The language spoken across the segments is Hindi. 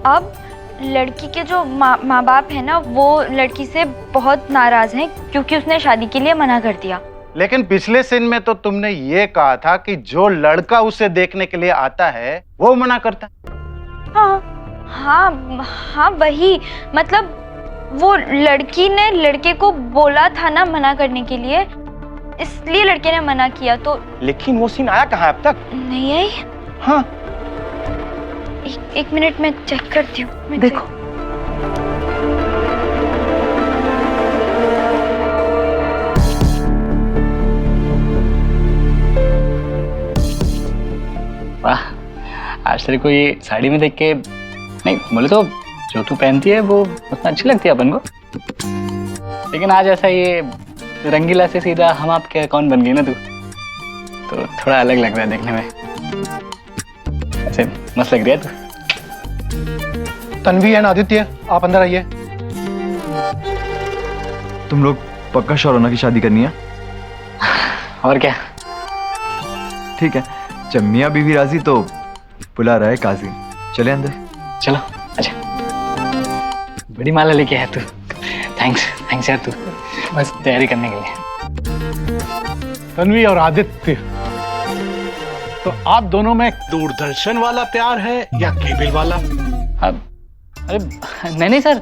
अब लड़की के जो माँ बाप है ना, वो लड़की से बहुत नाराज हैं क्योंकि उसने शादी के लिए मना कर दिया। लेकिन पिछले सीन में तो तुमने ये कहा था कि जो लड़का उसे देखने के लिए आता है वो मना करता है। हाँ वही, मतलब वो लड़की ने लड़के को बोला था ना मना करने के लिए, इसलिए लड़के ने मना किया। तो लेकिन वो सीन आया कहाँ अब तक? नहीं आई। हाँ एक मिनट में चेक करती हूँ। देखो वाह, आज तेरे को ये साड़ी में देख के, नहीं बोले तो जो तू पहनती है वो उतना अच्छी लगती है अपन को, लेकिन आज ऐसा ये रंगीला से सीधा हम आपके कौन बन गई ना तू, तो थोड़ा अलग लग रहा है देखने में। ऐसे मस्त लग रही है तू। तन्वी एंड आदित्य, आप अंदर आइए। तुम लोग पक्का श्योर हो ना कि शादी करनी है? और क्या? ठीक है, जब मियाँ बीवी राजी तो बुला रहा है काजी। चले अंदर। चलो अच्छा। बड़ी माला लेके आया तू। थैंक्स यार, तू बस तैयारी करने के लिए। तन्वी और आदित्य, तो आप दोनों में दूरदर्शन वाला प्यार है या केबल वाला? अब अरे नहीं सर,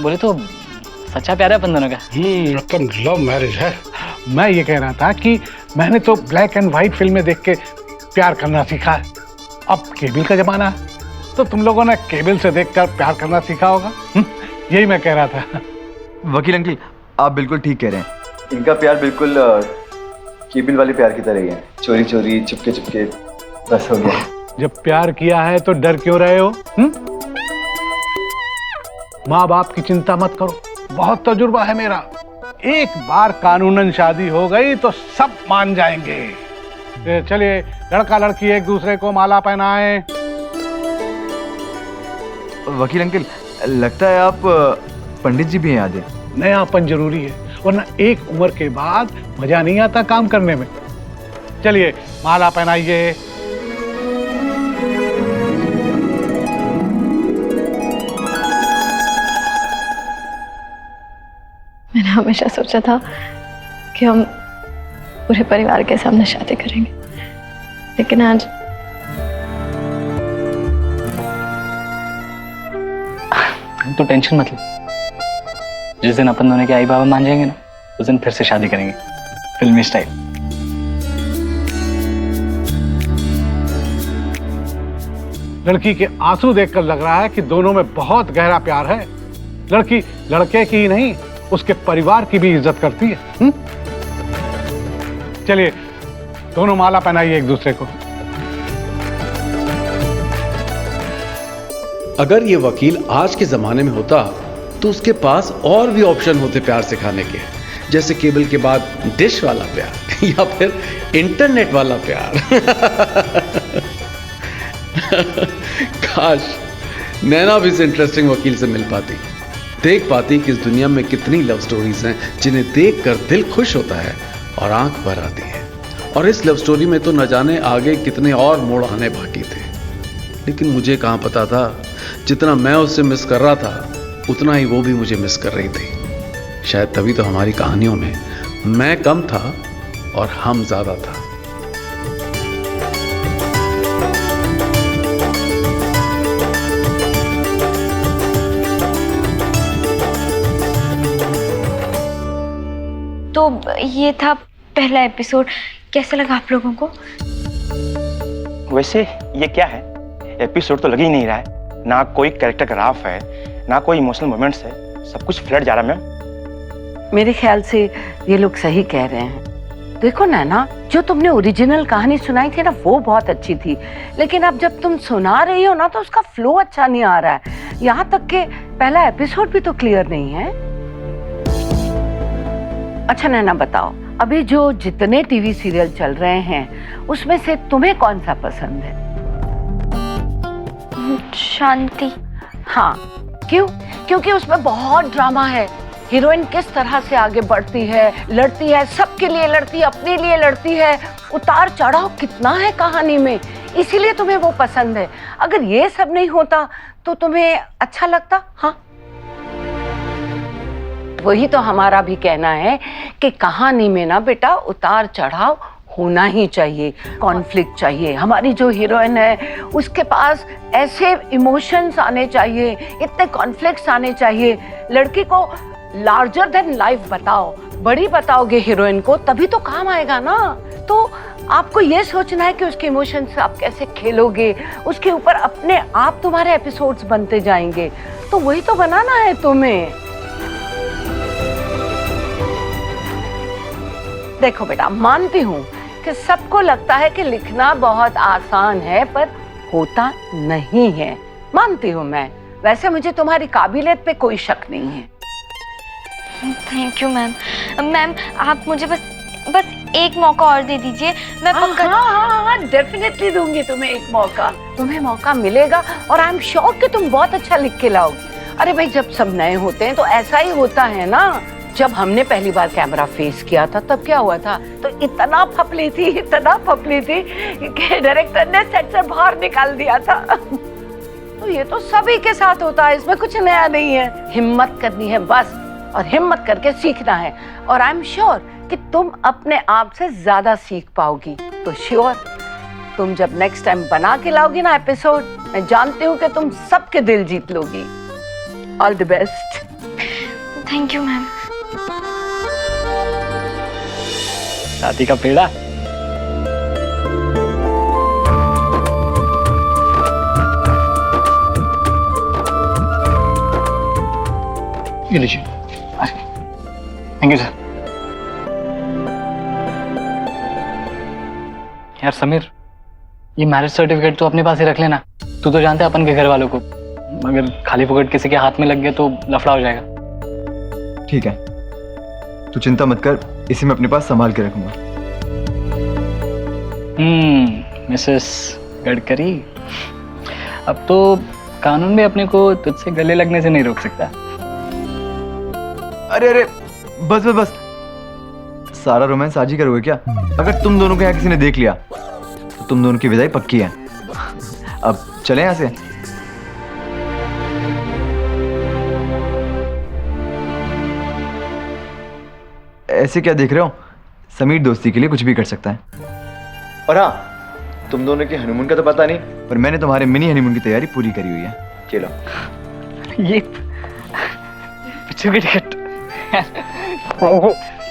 बोले तो सच्चा प्यार है अपन दोनों का। अपन लव मैरिज है। मैं ये कह रहा था कि मैंने तो ब्लैक एंड व्हाइट फिल्में देख के प्यार करना सीखा है, अब केबल का जमाना है, तो तुम लोगों ने केबल से देखकर प्यार करना सीखा होगा। यही मैं कह रहा था। वकील अंकल, आप बिल्कुल ठीक कह रहे हैं। इनका प्यार बिल्कुल केबल वाले प्यार की तरह ही है, चोरी चोरी चुपके चुपके, बस हो गया। जब प्यार किया है तो डर क्यों रहे हो? माँ बाप की चिंता मत करो, बहुत तजुर्बा है मेरा। एक बार कानूनन शादी हो गई तो सब मान जाएंगे। चलिए लड़का लड़की एक दूसरे को माला पहनाएं। वकील अंकल, लगता है आप पंडित जी भी हैं आधे। नयापन जरूरी है, वरना एक उम्र के बाद मजा नहीं आता काम करने में। चलिए माला पहनाइए। मैंने हमेशा सोचा था कि हम पूरे परिवार के सामने शादी करेंगे, लेकिन आज तो टेंशन मत ले, जिस दिन अपन दोनों के आई बाबा मान जाएंगे ना, उस दिन फिर से शादी करेंगे फिल्मी स्टाइल। लड़की के आंसू देखकर लग रहा है कि दोनों में बहुत गहरा प्यार है। लड़की लड़के की ही नहीं, उसके परिवार की भी इज्जत करती है। चलिए दोनों माला पहनाइए एक दूसरे को। अगर ये वकील आज के जमाने में होता तो उसके पास और भी ऑप्शन होते प्यार सिखाने के, जैसे केबल के बाद डिश वाला प्यार या फिर इंटरनेट वाला प्यार। काश नैना भी इस इंटरेस्टिंग वकील से मिल पाती, देख पाती कि इस दुनिया में कितनी लव स्टोरीज हैं जिन्हें देखकर दिल खुश होता है और आंख भर आती है। और इस लव स्टोरी में तो न जाने आगे कितने और मोड़ आने बाकी थे, लेकिन मुझे कहां पता था जितना मैं उससे मिस कर रहा था उतना ही वो भी मुझे मिस कर रही थी। शायद तभी तो हमारी कहानियों में मैं कम था और हम ज्यादा था। तो ये था पहला एपिसोड। कैसा लगा आप लोगों को? वैसे ये क्या है, एपिसोड तो लग ही नहीं रहा है, ना कोई कैरेक्टर ग्राफ है, ना कोई इमोशनल मोमेंट्स है, सब कुछ फ्लैट जा रहा है मैम। मेरे ख्याल से ये लोग सही कह रहे हैं। देखो नैना, जो तुमने ओरिजिनल कहानी सुनाई थी ना वो बहुत अच्छी थी, लेकिन अब जब तुम सुना रही हो ना तो उसका फ्लो अच्छा नहीं आ रहा है। यहाँ तक के पहला एपिसोड भी तो क्लियर नहीं है। अच्छा नैना बताओ, अभी जो जितने टीवी सीरियल चल रहे हैं उसमें से तुम्हें कौन सा पसंद है? शांति। हाँ, क्यों? क्योंकि उसमें बहुत ड्रामा है। हीरोइन किस तरह से आगे बढ़ती है, लड़ती है, सबके लिए लड़ती है, अपने लिए लड़ती है, उतार चढ़ाव कितना है कहानी में, इसीलिए तुम्हें वो पसंद है। अगर ये सब नहीं होता तो तुम्हें अच्छा लगता? हाँ, वही तो हमारा भी कहना है कि कहानी में ना बेटा उतार चढ़ाव होना ही चाहिए, कॉन्फ्लिक्ट चाहिए। हमारी जो हीरोइन है उसके पास ऐसे इमोशंस आने चाहिए, इतने कॉन्फ्लिक्ट्स आने चाहिए। लड़की को लार्जर देन लाइफ बताओ, बड़ी बताओगे हीरोइन को, तभी तो काम आएगा ना। तो आपको ये सोचना है कि उसके इमोशंस से आप कैसे खेलोगे, उसके ऊपर अपने आप तुम्हारे एपिसोड्स बनते जाएंगे। तो वही तो बनाना है तुम्हें। देखो बेटा, मानती हूँ कि सबको लगता है कि लिखना बहुत आसान है, पर होता नहीं है, मानती हूँ मैं। वैसे मुझे तुम्हारी काबिलियत पे कोई शक नहीं है। Thank you ma'am. मैम आप मुझे बस एक मौका और दे दीजिए, मैं पक्का। हाँ, डेफिनेटली दूंगी तुम्हें एक मौका। तुम्हें मौका मिलेगा और आई एम श्योर कि तुम बहुत अच्छा लिख के लाओगी। अरे भाई, जब सब नए होते हैं तो ऐसा ही होता है ना। जब हमने पहली बार कैमरा फेस किया था तब क्या हुआ था, तो इतना फपली थी कि डायरेक्टर ने सेट से बाहर निकाल दिया था। तो ये तो सभी के साथ होता है, इसमें कुछ नया नहीं है। हिम्मत करनी है बस, और हिम्मत करके सीखना है। और आई एम श्योर कि तुम अपने आप से ज्यादा सीख पाओगी। तो श्योर तुम जब नेक्स्ट टाइम बना के लाओगी ना एपिसोड, मैं जानती हूँ कि तुम सबके दिल जीत लोगी। All the best. Thank you ma'am. शादी का पेड़ा। ये लीजिए। Thank you sir. यार समीर, ये मैरिज सर्टिफिकेट तो अपने पास ही रख लेना। तू तो जानता है अपन के घर वालों को, अगर खाली फुकट किसी के हाथ में लग गया तो लफड़ा हो जाएगा। ठीक है, तू चिंता मत कर, इसे मैं अपने पास संभाल के रखूंगा। मिसेस गडकरी, अब तो कानून भी अपने को तुझसे गले लगने से नहीं रोक सकता। अरे अरे, बस बस बस, सारा रोमांस आज ही करोगे क्या? अगर तुम दोनों को यहाँ किसी ने देख लिया तो तुम दोनों की विदाई पक्की है। अब चलें यहाँ से। ऐसे क्या देख रहे हो? समीर दोस्ती के लिए कुछ भी कर सकता है। और हाँ, तुम दोनों के हनीमून का तो पता नहीं, पर मैंने तुम्हारे मिनी हनीमून की तैयारी पूरी करी हुई है। चलो। ये पिक्चर की टिकट।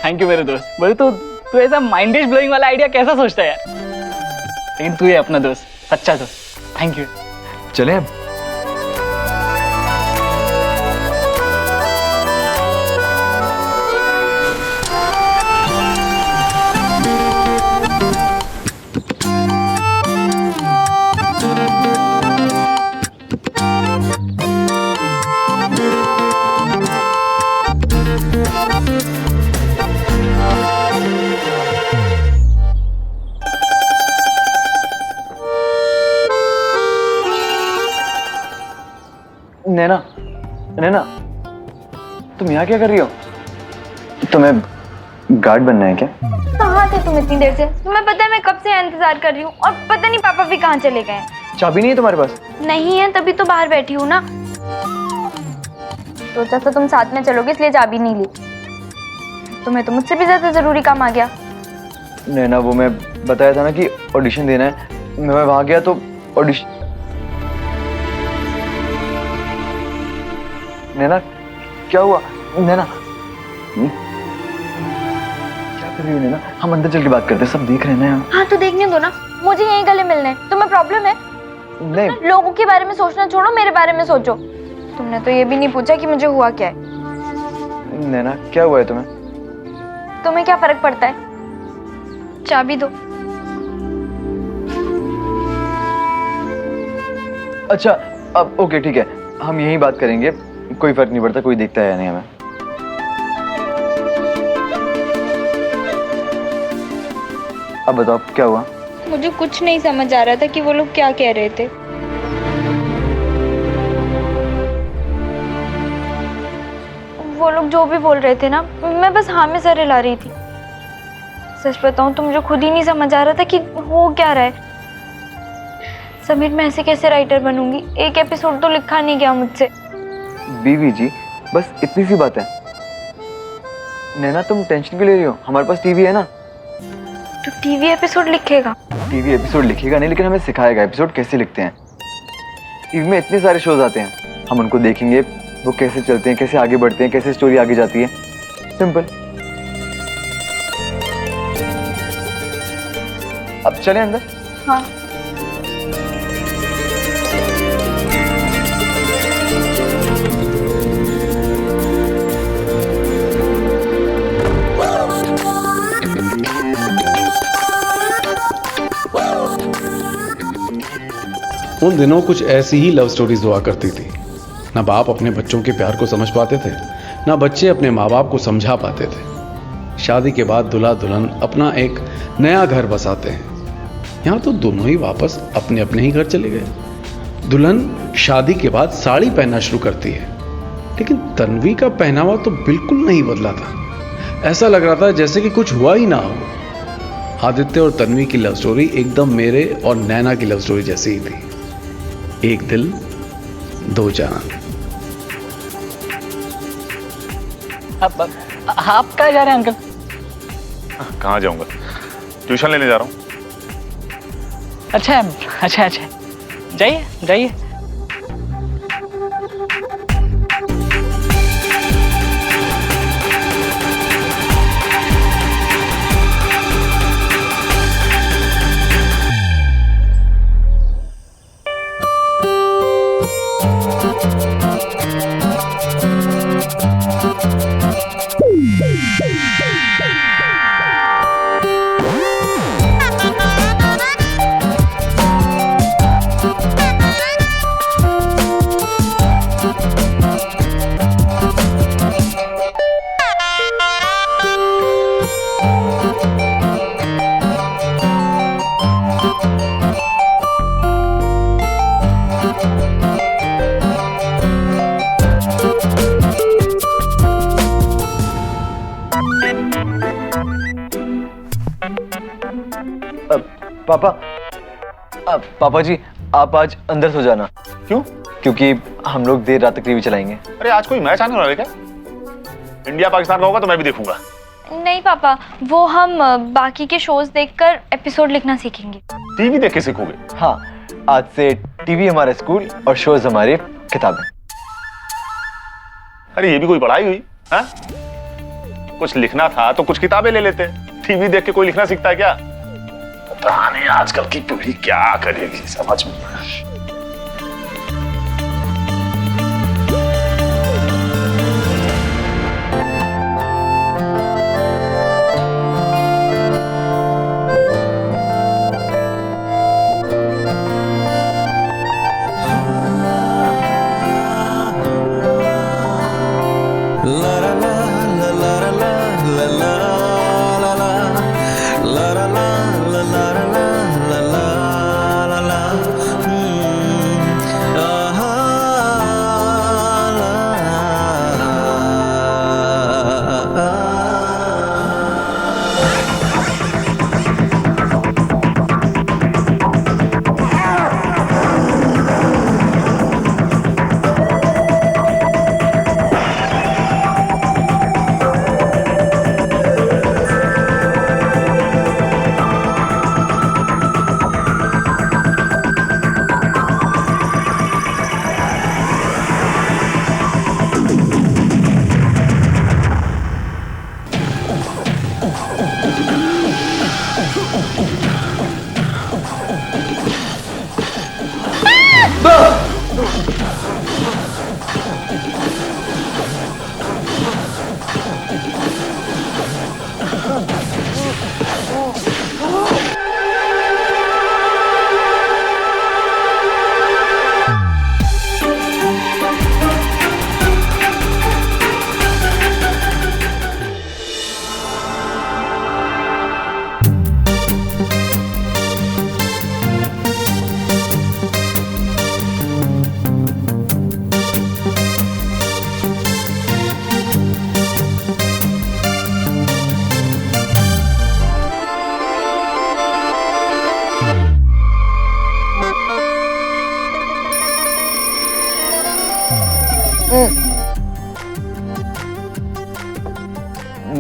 थैंक यू मेरे दोस्त। बोले तू ऐसा माइंड ब्लोइंग वाला आइडिया कैसा सोचता है यार? लेकिन तू है अपना दोस्त, सच्चा दोस्त। Thank you. चलें अब। नैना, नैना, तुम यहाँ क्या कर रही हो? तुम्हें गार्ड बनना है क्या? कहाँ थे तुम इतनी देर से? तुम्हें पता है मैं कब से इंतजार कर रही हूँ, और पता नहीं पापा भी कहाँ चले गए हैं। चाबी नहीं है तुम्हारे पास? नहीं है, तभी तो बाहर बैठी हूँ ना। सोचा तो तुम साथ में चलोगे इसलिए चाबी नहीं ली। तुम्हें तो मुझसे भी ज्यादा जरूरी काम आ गया। नैना, वो मैं बताया था ना कि ऑडिशन देना है, मैं वहां गया तो ऑडिशन। नैना, क्या हुआ? नैना, क्या कर रही हो नैना? हम अंदर चल के बात करते हैं, सब देख रहे हैं ना। हाँ तो देखने दो ना, मुझे यहीं गले मिलने हैं। तुम्हें प्रॉब्लम है? नहीं, लोगों के बारे में सोचना छोड़ो, मेरे बारे में सोचो। तुमने तो ये भी नहीं पूछा कि मुझे हुआ क्या है। नैना, क्या हुआ है तुम्हें? तुम्हें क्या फर्क पड़ता है? चाबी दो। अच्छा, अब ओके, ठीक है, हम यही बात करेंगे, कोई फर्क नहीं पड़ता, कोई देखता है नहीं हमें। अब बताओ क्या हुआ? मुझे कुछ नहीं समझ आ रहा था कि वो लोग क्या कह रहे थे। वो लोग जो भी बोल रहे थे ना, मैं बस हाँ में सर हिला रही थी। सच बताऊं तो मुझे खुद ही नहीं समझ आ रहा था कि हो क्या रहा है। समीर, मैं ऐसे कैसे राइटर बनूंगी? एक एपिसोड तो लिखा नहीं गया मुझसे। बीवी जी, बस इतनी सी बात है। नैना, तुम टेंशन क्यों ले रही हो? हमारे पास टीवी है ना। तो टीवी एपिसोड लिखेगा? टीवी एपिसोड लिखेगा नहीं, लेकिन हमें सिखाएगा एपिसोड कैसे लिखते हैं। टीवी में इतने सारे शोज आते हैं, हम उनको देखेंगे, वो कैसे चलते हैं, कैसे आगे बढ़ते हैं, कैसे स्टोरी आगे जाती है। सिंपल। अब चलें अंदर। हाँ। उन दिनों कुछ ऐसी ही लव स्टोरीज हुआ करती थी। ना बाप अपने बच्चों के प्यार को समझ पाते थे, ना बच्चे अपने माँ बाप को समझा पाते थे। शादी के बाद दूल्हा दुल्हन अपना एक नया घर बसाते हैं। यहाँ तो दोनों ही वापस अपने अपने ही घर चले गए। दुल्हन शादी के बाद साड़ी पहनना शुरू करती है, लेकिन तन्वी का पहनावा तो बिल्कुल नहीं बदला था। ऐसा लग रहा था जैसे कि कुछ हुआ ही ना हो। आदित्य और तन्वी की लव स्टोरी एकदम मेरे और नैना की लव स्टोरी जैसी ही थी। एक दिल दो जान। अब आप कहाँ जा रहे हैं अंकल? कहाँ जाऊंगा, ट्यूशन लेने जा रहा हूँ। अच्छा अच्छा अच्छा, जाइए जाइए। पापा जी, आप आज अंदर सो जाना। क्यों? क्योंकि हम लोग देर रात तक टीवी चलाएंगे। अरे आज कोई मैच आने वाला है क्या? इंडिया पाकिस्तान का होगा तो मैं भी देखूंगा। नहीं पापा, वो हम बाकी के शोज देखकर एपिसोड लिखना सीखेंगे। टीवी देख के सीखोगे? हाँ, आज से टीवी हमारा स्कूल और शोज हमारे किताबें। अरे ये भी कोई पढ़ाई हुई? हाँ, कुछ लिखना था तो कुछ किताबें ले लेते। टीवी देख के कोई लिखना सीखता है क्या? पता नहीं आजकल की पीढ़ी क्या करेगी, समझ में।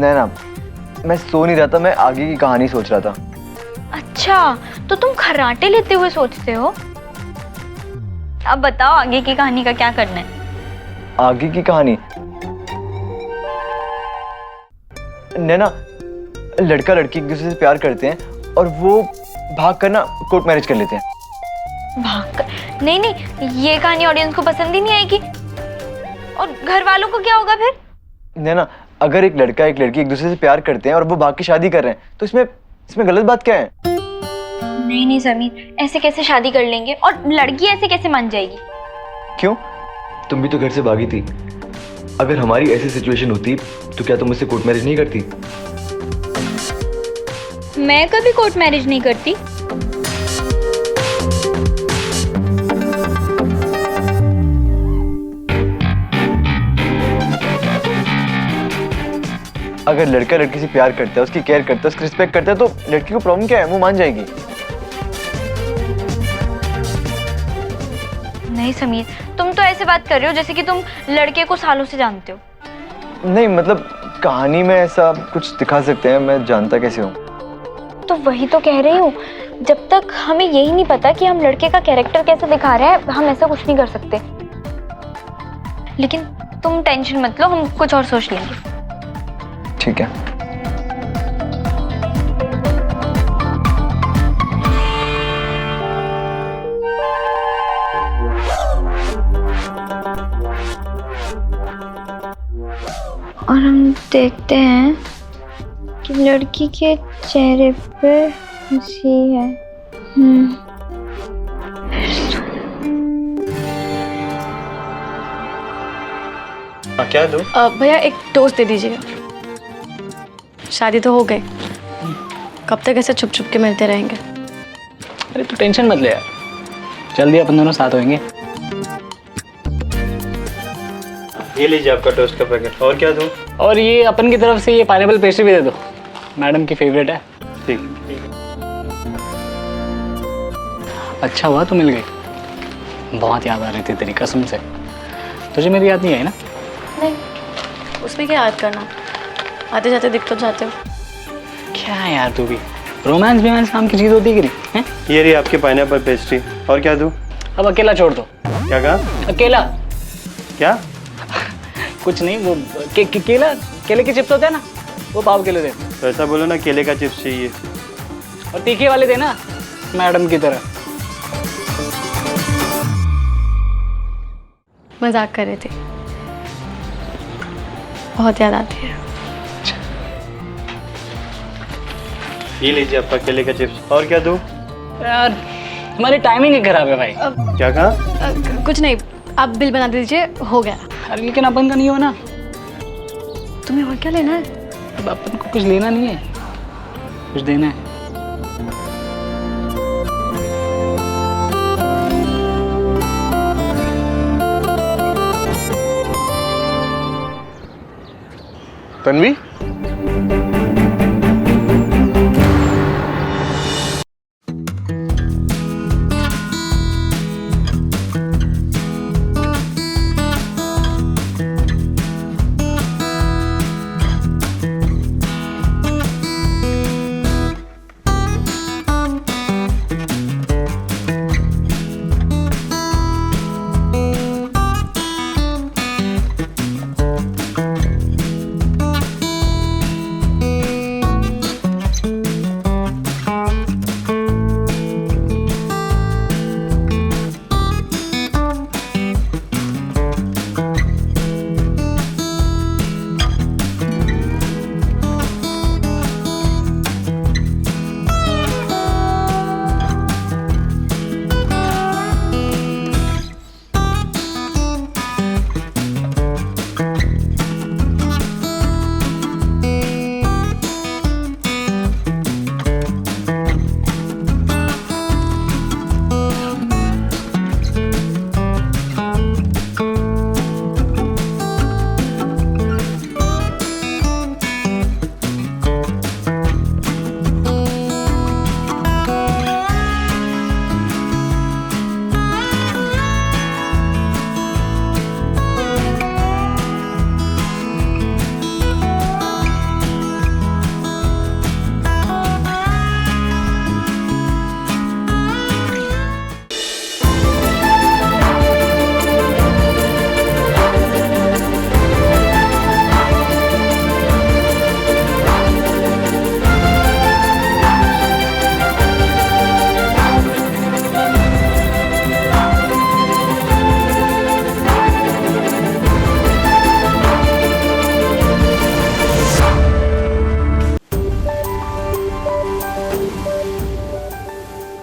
नैना, मैं सो नहीं रहा था, मैं आगे की कहानी सोच रहा था। अच्छा, तो तुम खर्राटे लेते हुए सोचते हो? अब बताओ आगे की कहानी का क्या करना है? आगे की कहानी नैना, लड़का लड़की एक दूसरे से प्यार करते हैं और वो भाग कर ना कोर्ट मैरिज कर लेते हैं। भाग? नहीं नहीं, ये कहानी ऑडियंस को पसंद ही नहीं आएगी। और घर वालों को क्या होगा फिर? नैना, अगर एक लड़का एक लड़की एक दूसरे से प्यार करते हैं और वो भाग की शादी कर रहे हैं तो इसमें गलत बात क्या है? नहीं नहीं समीर, ऐसे कैसे शादी कर लेंगे और लड़की ऐसे कैसे मान जाएगी? क्यों? तुम भी तो घर से भागी थी। अगर हमारी ऐसी सिचुएशन होती तो क्या तुम मुझसे कोर्ट मैरिज नहीं करती? मैं कभी कोर्ट मैरिज नहीं करती। अगर लड़का लड़की से प्यार करता है, उसकी केयर करता है, उसकी रिस्पेक्ट करता है तो लड़की को प्रॉब्लम क्या है? वो मान जाएगी। नहीं समीर, तुम तो ऐसे बात कर रहे हो जैसे कि तुम लड़के को सालों से जानते हो। नहीं मतलब कहानी में ऐसा कुछ दिखा सकते हैं, मैं जानता कैसे हूँ? तो वही तो कह रही हूँ, जब तक हमें यही नहीं पता कि हम लड़के का कैरेक्टर कैसे दिखा रहे हैं, हम ऐसा कुछ नहीं कर सकते। लेकिन तुम टेंशन मत लो, हम कुछ और सोच लेंगे। ठीक है। और हम देखते हैं कि लड़की के चेहरे पे हंसी है। क्या दो? भैया एक टोस्ट दे दीजिएगा। शादी तो हो गई, कब तक ऐसे छुप छुप के मिलते रहेंगे? अरे तू टेंशन मत ले यार, जल्दी अपन दोनों साथ होंगे। ये लीजिए आपका टोस्ट का पैकेट। और क्या दूं? और ये अपन की तरफ से ये पाइनएप्पल पेस्ट्री भी दे दो, मैडम की फेवरेट है। ठीक। अच्छा हुआ तू मिल गई, बहुत याद आ रही थी तेरी, कसम से। तुझे मेरी याद नहीं आई ना? नहीं, उसमें क्या याद करना, आते जाते दिख तो जाते हो। क्या है यार तू भी, रोमांस बिमांस नाम की चीज़ होती है कि नहीं है? ये रही आपकी पाइनएप्पल पेस्ट्री। और क्या दूं? अब अकेला छोड़ दो। क्या कहा? अकेला? क्या? कुछ नहीं, वो केला, केले के चिप्स होते हैं ना, वो पाव किलो दे। तो ऐसा बोलो ना, केले का चिप्स चाहिए। और तीखे वाले देना, मैडम की तरह। मजाक कर रहे थे, बहुत याद आती है। ये लीजिए आपका केले का चिप्स। और क्या दूं? यार हमारी टाइमिंग ही खराब है भाई। क्या कहा? कुछ नहीं, आप बिल बना दीजिए, हो गया। अरे लेकिन अपन का नहीं हो ना। तुम्हें और क्या लेना है? अब अपन को कुछ लेना नहीं है, कुछ देना है। तन्वी,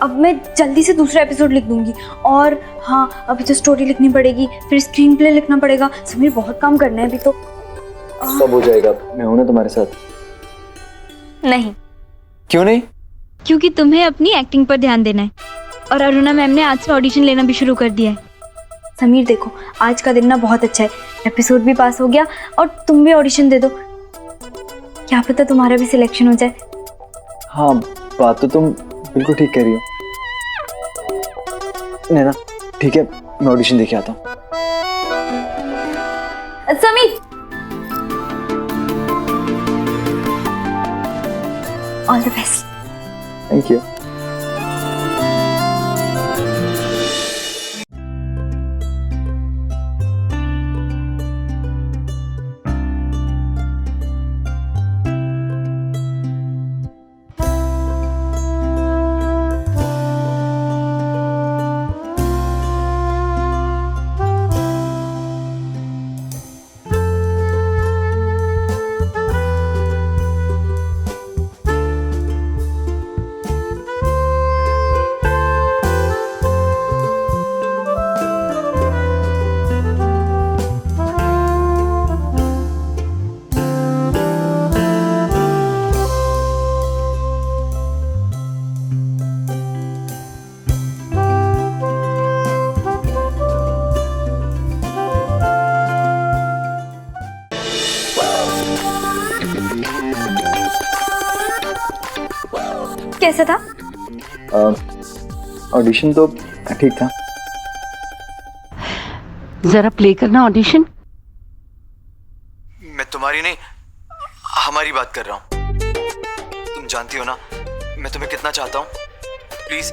अब मैं जल्दी से दूसरा एपिसोड लिख दूंगी। और हाँ, अभी तो स्टोरी लिखनी पड़ेगी, फिर स्क्रीन प्ले लिखना पड़ेगा। समीर बहुत काम करना है अभी तो। सब हो जाएगा, मैं हूं ना तुम्हारे साथ। नहीं। क्यों नहीं? क्योंकि तुम्हें अपनी एक्टिंग पर ध्यान देना है और अरुणा मैम ने आज से ऑडिशन लेना भी शुरू कर दिया है। समीर देखो, आज का दिन ना बहुत अच्छा है, एपिसोड भी पास हो गया और तुम भी ऑडिशन दे दो, क्या पता तुम्हारा भी सिलेक्शन हो जाए। हाँ, बात तो तुम बिल्कुल ठीक कह रही हो। नैना ठीक है, मैं ऑडिशन देके आता हूँ। Sameer, all the best. Thank you. कैसा था? ऑडिशन तो ठीक था। जरा प्ले करना ऑडिशन। मैं तुम्हारी नहीं, हमारी बात कर रहा हूँ। तुम जानती हो ना मैं तुम्हें कितना चाहता हूँ। प्लीज,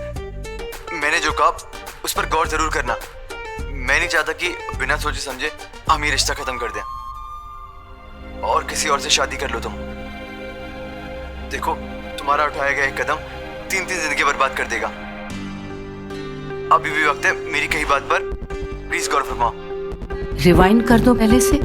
मैंने जो कहा उस पर गौर जरूर करना। मैं नहीं चाहता कि बिना सोचे समझे हम ये रिश्ता खत्म कर दें और किसी और से शादी कर लो तुम। देखो, तुम्हारा उठाया गया एक कदम 3-3 जिंदगी बर्बाद कर देगा। अभी भी वक्त है मेरी कही बात पर प्लीज गौर फरमाओ। रिवाइंड कर दो पहले से।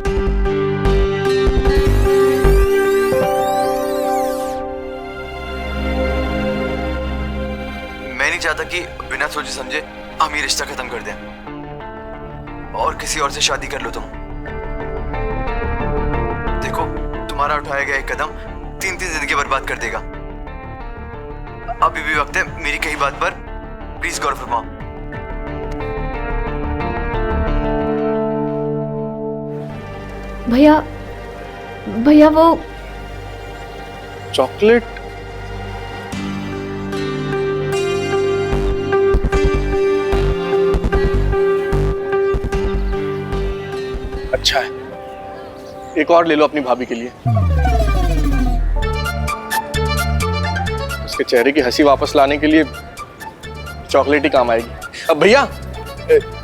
मैं नहीं चाहता कि बिना सोचे समझे हम ये रिश्ता खत्म कर दें और किसी और से शादी कर लो तुम। देखो, तुम्हारा उठाया गया एक कदम 3-3 जिंदगी बर्बाद कर देगा। अभी भी वक्त है मेरी कही बात पर प्लीज गौर फरमाओ। भैया, भैया वो चॉकलेट? अच्छा है, एक और ले लो अपनी भाभी के लिए। उसके चेहरे की हंसी वापस लाने के लिए चॉकलेट ही काम आएगी। अब भैया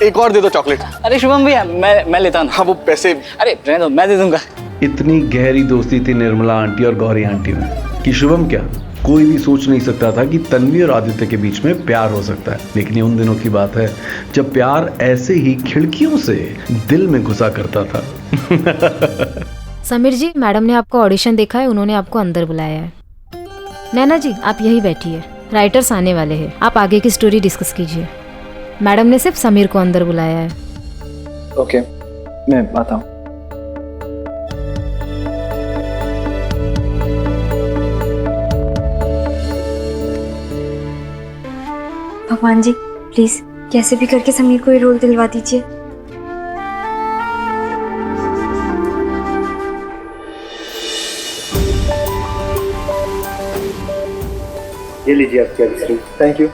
एक और दे दो चॉकलेट। अरे शुभम भैया, मैं लेता हूँ। हाँ, वो पैसे। अरे रहने दो, मैं दे दूंगा। इतनी गहरी दोस्ती थी निर्मला आंटी और गौरी आंटी में कि शुभम क्या कोई भी सोच नहीं सकता था कि तन्वी और आदित्य के बीच में प्यार हो सकता है। लेकिन ये उन दिनों की बात है जब प्यार ऐसे ही खिड़कियों से दिल में घुसा करता था। समीर जी, मैडम ने आपका ऑडिशन देखा है, उन्होंने आपको अंदर बुलाया है। नैना जी, आप यही बैठिए, राइटर्स आने वाले हैं, आप आगे की स्टोरी डिस्कस कीजिए। मैडम ने सिर्फ समीर को अंदर बुलाया है। ओके, मैं आता हूँ। भगवान जी, प्लीज कैसे भी करके समीर को ये रोल दिलवा दीजिए। ये लीजिए आपकी आइसक्रीम। Thank you.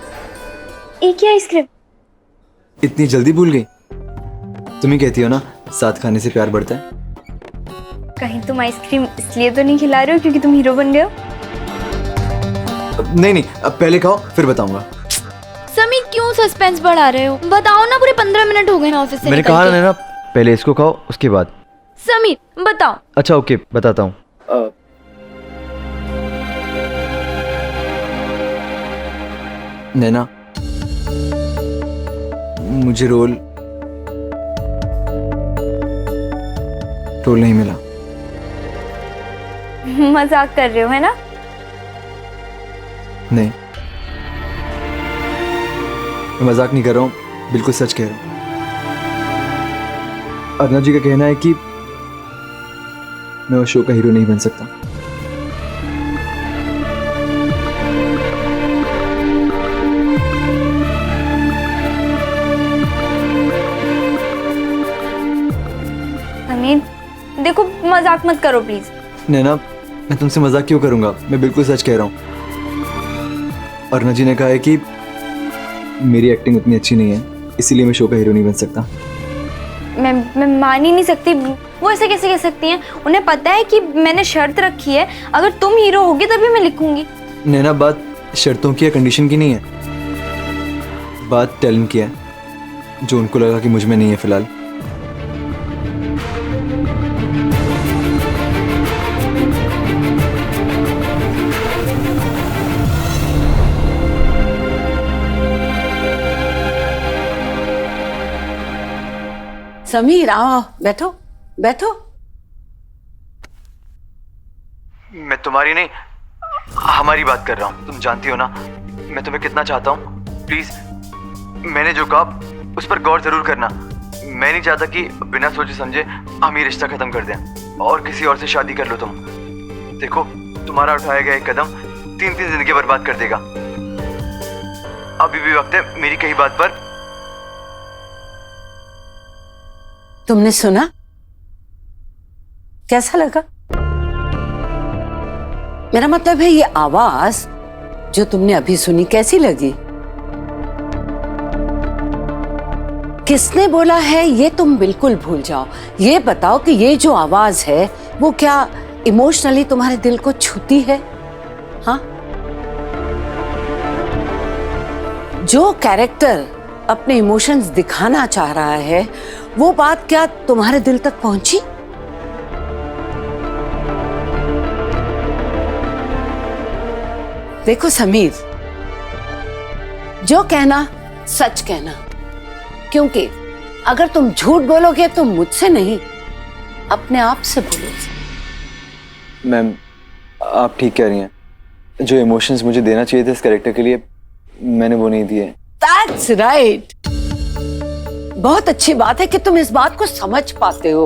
एक ही आइसक्रीम? इतनी जल्दी भूल गई? तुम ही कहती हो ना साथ खाने से प्यार बढ़ता है। कहीं तुम आइसक्रीम इसलिए तो नहीं खिला रहे हो क्योंकि तुम हीरो बन गए हो? नहीं नहीं, अब पहले खाओ फिर बताऊंगा। समीर, क्यों सस्पेंस बढ़ा रहे हो? बताओ ना, पूरे 15 मिनट हो गए ना ऑफिस से मैंने कहा ना, पहले इसको खाओ उसके बाद। समीर बताओ। अच्छा ओके, बताता हूँ। नैना, मुझे रोल नहीं मिला। मजाक कर रहे हो है ना? नहीं, मैं मजाक नहीं कर रहा हूँ, बिल्कुल सच कह रहा हूँ। अरुणा जी का कहना है कि मैं उस शो का हीरो नहीं बन सकता। समीर देखो, मजाक मत करो प्लीज। नैना, मैं तुमसे मजाक क्यों करूंगा, मैं बिल्कुल सच कह रहा हूँ। अरुणा जी ने कहा है कि मेरी एक्टिंग उतनी अच्छी नहीं है, इसीलिए मैं शो का हीरो नहीं बन सकता। मैं मान ही नहीं सकती, वो ऐसे कैसे कह सकती हैं? उन्हें पता है कि मैंने शर्त रखी है, अगर तुम हीरो होगे तभी मैं लिखूंगी। नैना, बात शर्तों की या कंडीशन की नहीं है, बात टैलेंट की है, जो उनको लगा कि मुझ में नहीं है फिलहाल। समीर आओ, बैठो बैठो। मैं तुम्हारी नहीं, हमारी बात कर रहा हूँ। तुम जानती हो ना मैं तुम्हें कितना चाहता हूँ। प्लीज, मैंने जो कहा उस पर गौर जरूर करना। मैं नहीं चाहता कि बिना सोचे समझे हम ये रिश्ता खत्म कर दें और किसी और से शादी कर लो तुम। देखो, तुम्हारा उठाया गया एक कदम 3 जिंदगी बर्बाद कर देगा। अभी भी वक्त है मेरी कही बात पर। तुमने सुना? कैसा लगा? मेरा मतलब है, ये आवाज जो तुमने अभी सुनी कैसी लगी? किसने बोला है ये तुम बिल्कुल भूल जाओ। ये बताओ कि ये जो आवाज है वो क्या इमोशनली तुम्हारे दिल को छूती है? हाँ, जो कैरेक्टर अपने इमोशंस दिखाना चाह रहा है वो बात क्या तुम्हारे दिल तक पहुंची? देखो समीर, जो कहना सच कहना, क्योंकि अगर तुम झूठ बोलोगे तो मुझसे नहीं, अपने आप से बोलोगे। मैम, आप ठीक कह रही हैं। जो इमोशंस मुझे देना चाहिए थे इस कैरेक्टर के लिए, मैंने वो नहीं दिए। That's right. बहुत अच्छी बात है कि तुम इस बात को समझ पाते हो।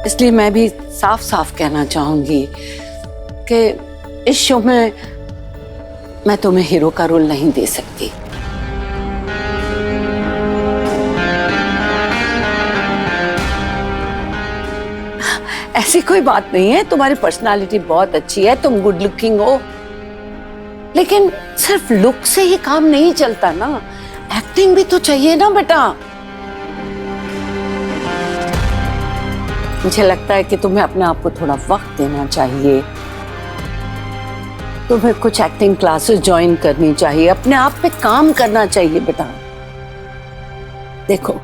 इसलिए मैं भी साफ साफ कहना चाहूंगी कि इस शो में मैं तुम्हें हीरो का रोल नहीं दे सकती। ऐसी कोई बात नहीं है, तुम्हारी पर्सनालिटी बहुत अच्छी है, तुम गुड लुकिंग हो, लेकिन सिर्फ लुक से ही काम नहीं चलता ना, एक्टिंग भी तो चाहिए ना बेटा। मुझे लगता है कि तुम्हें अपने आप को थोड़ा वक्त देना चाहिए। तुम्हें कुछ एक्टिंग क्लासेस ज्वाइन करनी चाहिए, अपने आप पे काम करना चाहिए बेटा। देखो,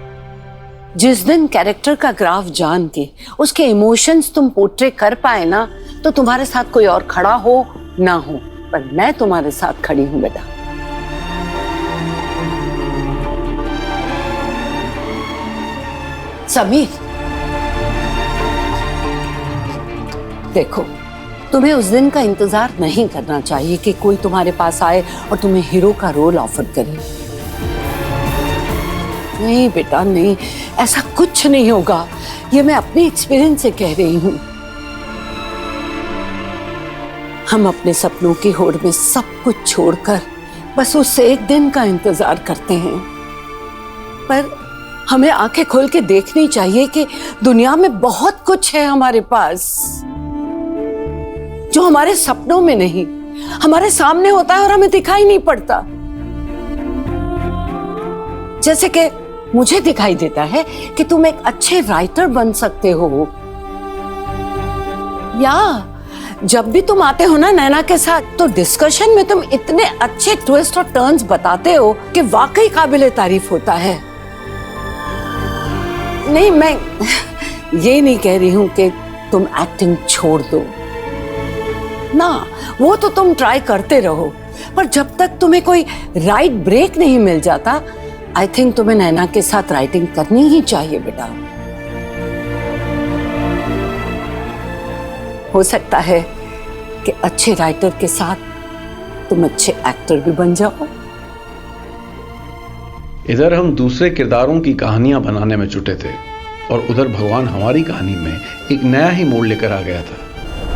जिस दिन कैरेक्टर का ग्राफ जान के उसके इमोशंस तुम पोर्ट्रे कर पाए ना, तो तुम्हारे साथ कोई और खड़ा हो ना हो, पर मैं तुम्हारे साथ खड़ी हूं बेटा। समीर, देखो, तुम्हें उस दिन का इंतजार नहीं करना चाहिए कि कोई तुम्हारे पास आए और तुम्हें हीरो का रोल ऑफर करे। नहीं बेटा नहीं, ऐसा कुछ नहीं होगा। ये मैं अपने एक्सपीरियंस से कह रही हूं। हम अपने सपनों की होड़ में सब कुछ छोड़कर बस उस एक दिन का इंतजार करते हैं, पर हमें आंखें खोल के देखनी चाहिए कि दुनिया में बहुत कुछ है हमारे पास जो हमारे सपनों में नहीं, हमारे सामने होता है और हमें दिखाई नहीं पड़ता। जैसे कि मुझे दिखाई देता है कि तुम एक अच्छे राइटर बन सकते हो, या जब भी तुम आते हो ना नैना के साथ, तो डिस्कशन में तुम इतने अच्छे ट्विस्ट और टर्न्स बताते हो कि वाकई काबिले तारीफ होता है। नहीं, मैं ये नहीं कह रही हूं कि तुम एक्टिंग छोड़ दो ना, वो तो तुम ट्राई करते रहो, पर जब तक तुम्हें कोई राइट ब्रेक नहीं मिल जाता, आई थिंक तुम्हें नैना के साथ राइटिंग करनी ही चाहिए बेटा। हो सकता है कि अच्छे राइटर के साथ तुम अच्छे एक्टर भी बन जाओ। इधर हम दूसरे किरदारों की कहानियां बनाने में जुटे थे और उधर भगवान हमारी कहानी में एक नया ही मोड़ लेकर आ गया था।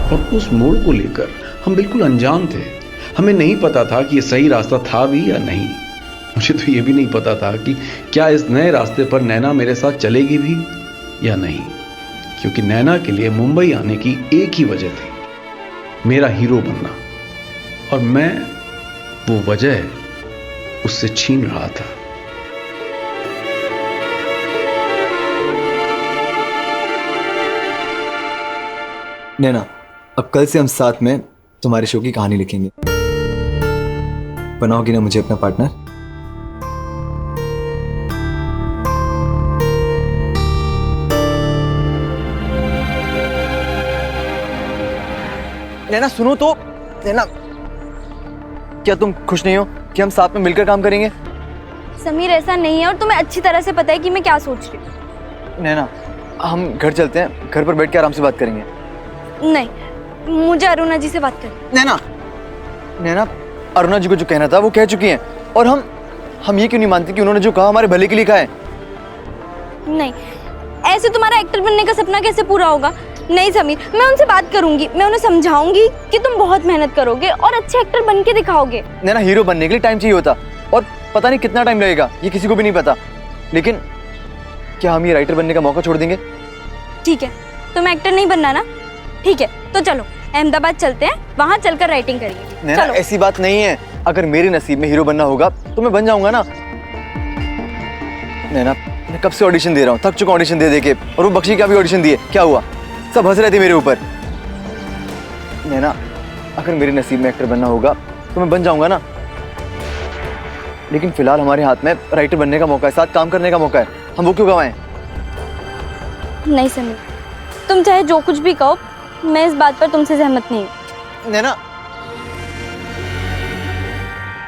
और उस मोड़ को लेकर हम बिल्कुल अनजान थे। हमें नहीं पता था कि ये सही रास्ता था भी या नहीं। मुझे तो ये भी नहीं पता था कि क्या इस नए रास्ते पर नैना मेरे साथ चलेगी भी या नहीं, क्योंकि नैना के लिए मुंबई आने की एक ही वजह थी, मेरा हीरो बनना, और मैं वो वजह उससे छीन रहा था। नैना, अब कल से हम साथ में तुम्हारे शो की कहानी लिखेंगे। बनाओगी ना मुझे अपना पार्टनर? नैना सुनो तो। नैना, क्या तुम खुश नहीं हो कि हम साथ में मिलकर काम करेंगे? समीर ऐसा नहीं है और तुम्हें अच्छी तरह से पता है कि मैं क्या सोच रही हूँ। नैना, हम घर चलते हैं, घर पर बैठ के आराम से बात करेंगे। नहीं, मुझे अरुणा जी से बात करनी। नैना, नैना, अरुणा जी को जो कहना था वो कह चुकी हैं, और हम ये क्यों नहीं मानते कि उन्होंने जो कहा हमारे भले के लिए कहा है? नहीं, ऐसे तुम्हारा एक्टर बनने का सपना कैसे पूरा होगा? नहीं समीर, मैं उनसे बात करूंगी, मैं उन्हें समझाऊंगी कि तुम बहुत मेहनत करोगे और अच्छे एक्टर बन के दिखाओगे। नैना, हीरो बनने के लिए टाइम चाहिए होता, और पता नहीं कितना टाइम लगेगा, ये किसी को भी नहीं पता। लेकिन क्या हम ये राइटर बनने का मौका छोड़ देंगे? ठीक है, तुम्हें एक्टर नहीं बनना ना? ठीक है, तो चलो अहमदाबाद चलते हैं, वहाँ चलकर राइटिंग करेंगे। नैना, ऐसी बात नहीं है। अगर मेरे नसीब में हीरो बनना होगा तो मैं बन जाऊंगा ना। नैना, मैं कब से ऑडिशन दे रहा हूँ, थक चुका ऑडिशन दे दे के, और वो बख्शी का भी ऑडिशन दिए, क्या हुआ? सब हंस रहे थे मेरे ऊपर। नैना, अगर मेरे नसीब में एक्टर बनना होगा तो मैं बन जाऊंगा ना। लेकिन फिलहाल हमारे हाथ में राइटर बनने का मौका है, साथ काम करने का मौका है, हम वो क्यों गंवाएं? नहीं समीर, तुम चाहे जो कुछ भी कहो, मैं इस बात पर तुमसे सहमत नहीं हूँ। नैना,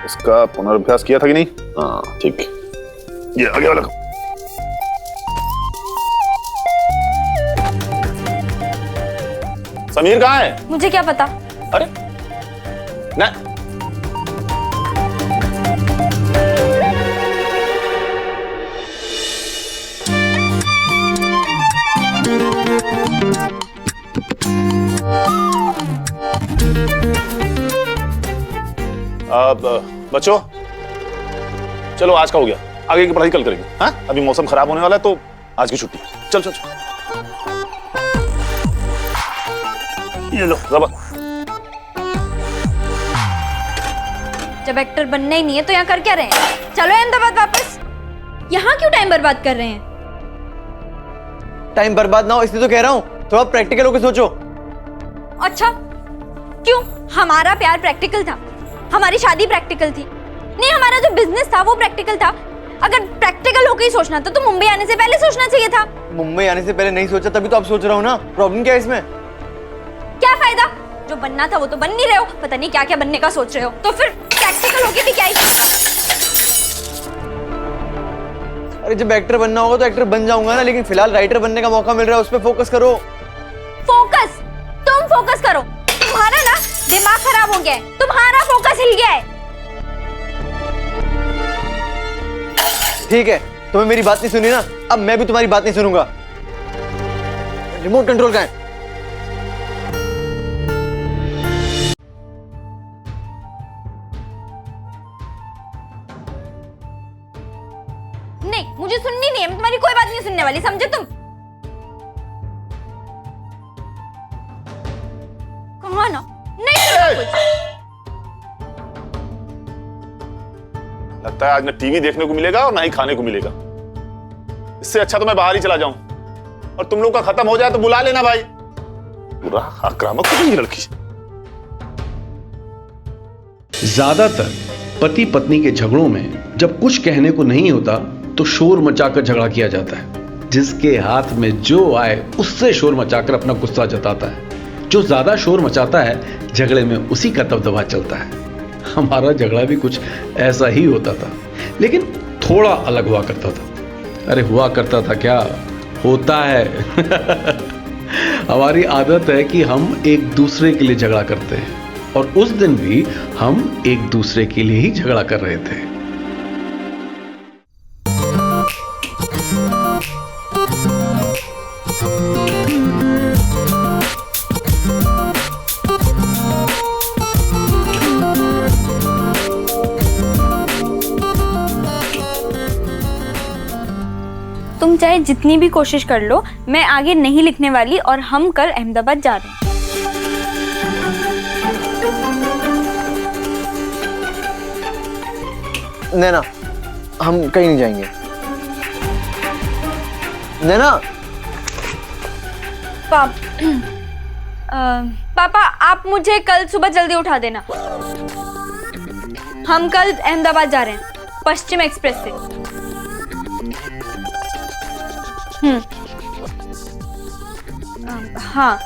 इसका पुनर्अभ्यास किया था कि नहीं? हाँ ठीक, ये आगे वाला। समीर कहाँ है? मुझे क्या पता? अरे ना, बच्चों चलो, आज का हो गया, आगे की पढ़ाई कल करेंगे। हाँ, अभी मौसम खराब होने वाला है तो आज की छुट्टी। चल चल चल, ये लो रबर। जब एक्टर बनना ही नहीं है तो यहाँ कर क्या रहे हैं? चलो अहमदाबाद वापस। यहाँ क्यों टाइम बर्बाद कर रहे हैं? टाइम बर्बाद ना हो इसलिए तो कह रहा हूँ, थोड़ा प्रैक्टिकल होकर सोचो। अच्छा, क्यों? हमारा प्यार प्रैक्टिकल था, हमारी शादी प्रैक्टिकल थी। नहीं, हमारा जो बिजनेस था वो प्रैक्टिकल था। अगर प्रैक्टिकल होकर ही सोचना था तो मुंबई आने से पहले सोचना चाहिए था। मुंबई आने से पहले नहीं सोचा, तभी तो अब सोच रहा हूँ ना। प्रॉब्लम क्या है इसमें? क्या फायदा? जो बनना था वो तो बन नहीं रहे हो, पता नहीं क्या क्या बनने का सोच रहे हो, तो फिर प्रैक्टिकल होके भी क्या ही फायदा? अरे जब एक्टर बनना होगा तो एक्टर बन जाऊंगा ना, लेकिन फिलहाल राइटर बनने का मौका मिल रहा है, उस पर फोकस करो। फोकस? तुम फोकस करो। तुम्हारा ना दिमाग खराब हो गया है, तुम्हारा फोकस हिल गया है। ठीक है, तुम्हें मेरी बात नहीं सुनी ना, अब मैं भी तुम्हारी बात नहीं सुनूंगा। रिमोट कंट्रोल कहाँ है? नहीं, मुझे सुननी नहीं है, मैं तुम्हारी कोई बात नहीं सुनने वाली, समझे तुम? कहा ना, नहीं सुनना कुछ। लगता है आज ना टीवी देखने को मिलेगा और ना ही खाने को मिलेगा। इससे अच्छा तो मैं बाहर ही चला जाऊं, और तुम लोग का खत्म हो जाए तो बुला लेना भाई। पूरा आक्रामक हो गई ये लड़की। ज्यादातर पति पत्नी के झगड़ों में जब कुछ कहने को नहीं होता तो शोर मचाकर झगड़ा किया जाता है। जिसके हाथ में जो आए उससे शोर मचाकर अपना गुस्सा जताता है। जो ज्यादा शोर मचाता है झगड़े में उसी का दबदबा चलता है। हमारा झगड़ा भी कुछ ऐसा ही होता था, लेकिन थोड़ा अलग हुआ करता था। अरे हुआ करता था क्या, होता है। हमारी आदत है कि हम एक दूसरे के लिए झगड़ा करते हैं, और उस दिन भी हम एक दूसरे के लिए ही झगड़ा कर रहे थे। तुम चाहे जितनी भी कोशिश कर लो, मैं आगे नहीं लिखने वाली और हम कल अहमदाबाद जा रहे हैं। नैना, हम कहीं नहीं जाएंगे। नैना। पापा, आप मुझे कल सुबह जल्दी उठा देना। हम कल अहमदाबाद जा रहे हैं, पश्चिम एक्सप्रेस से। हाँ।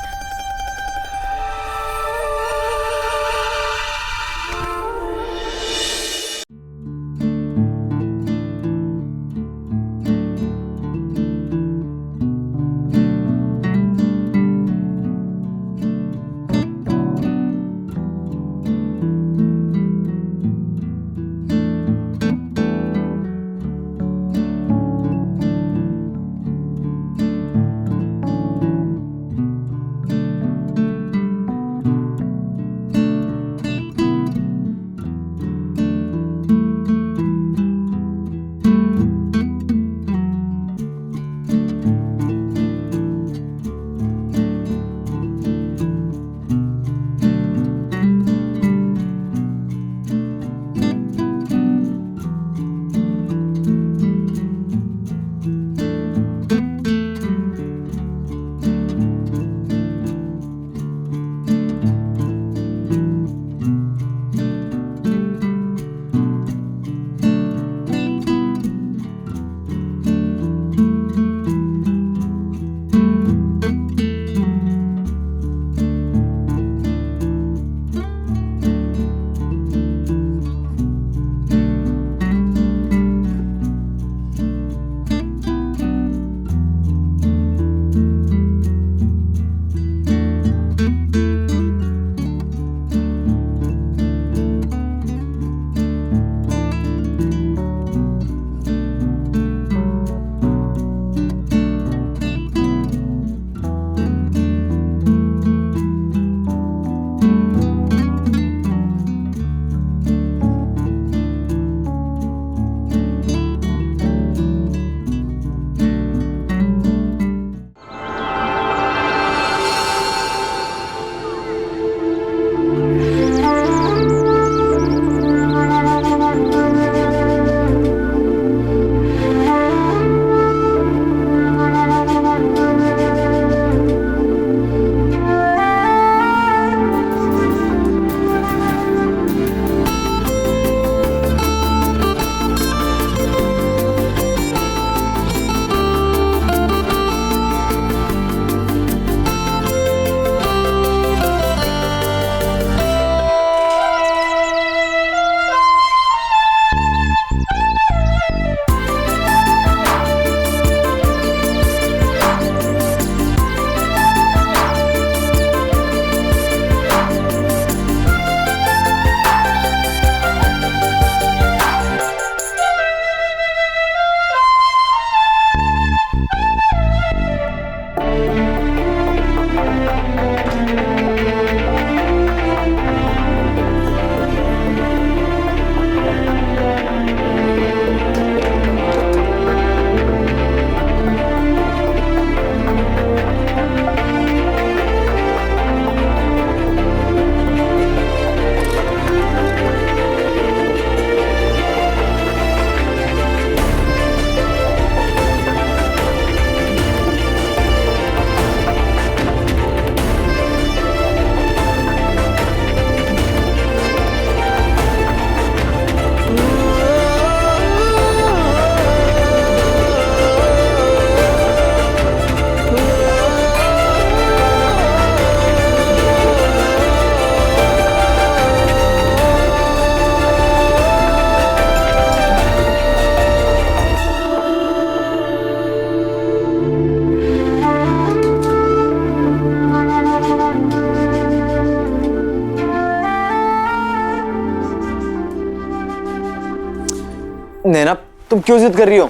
नैना तुम क्यों जिद कर रही हो?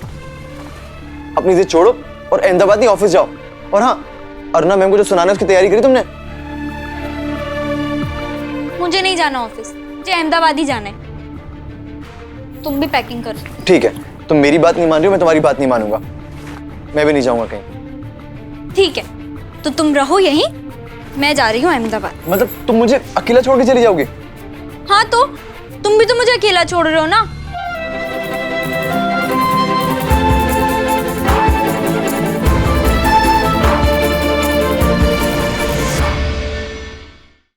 अपनी जिद छोड़ो और अहमदाबाद नहीं ऑफिस जाओ। और हाँ, अरुणा मैम को जो सुनाना है उसकी तैयारी करी तुमने? मुझे नहीं जाना ऑफिस, मुझे अहमदाबाद ही जाना है। तुम भी पैकिंग करो। ठीक है, तुम मेरी बात नहीं मान रही हो, मैं तुम्हारी बात नहीं मानूंगा। मैं भी नहीं जाऊंगा कहीं। ठीक है, तो तुम रहो यहीं, मैं जा रही हूँ अहमदाबाद। मतलब तुम मुझे अकेला छोड़ के चली जाओगी? हाँ तो तुम भी तो मुझे अकेला छोड़ रहे हो ना।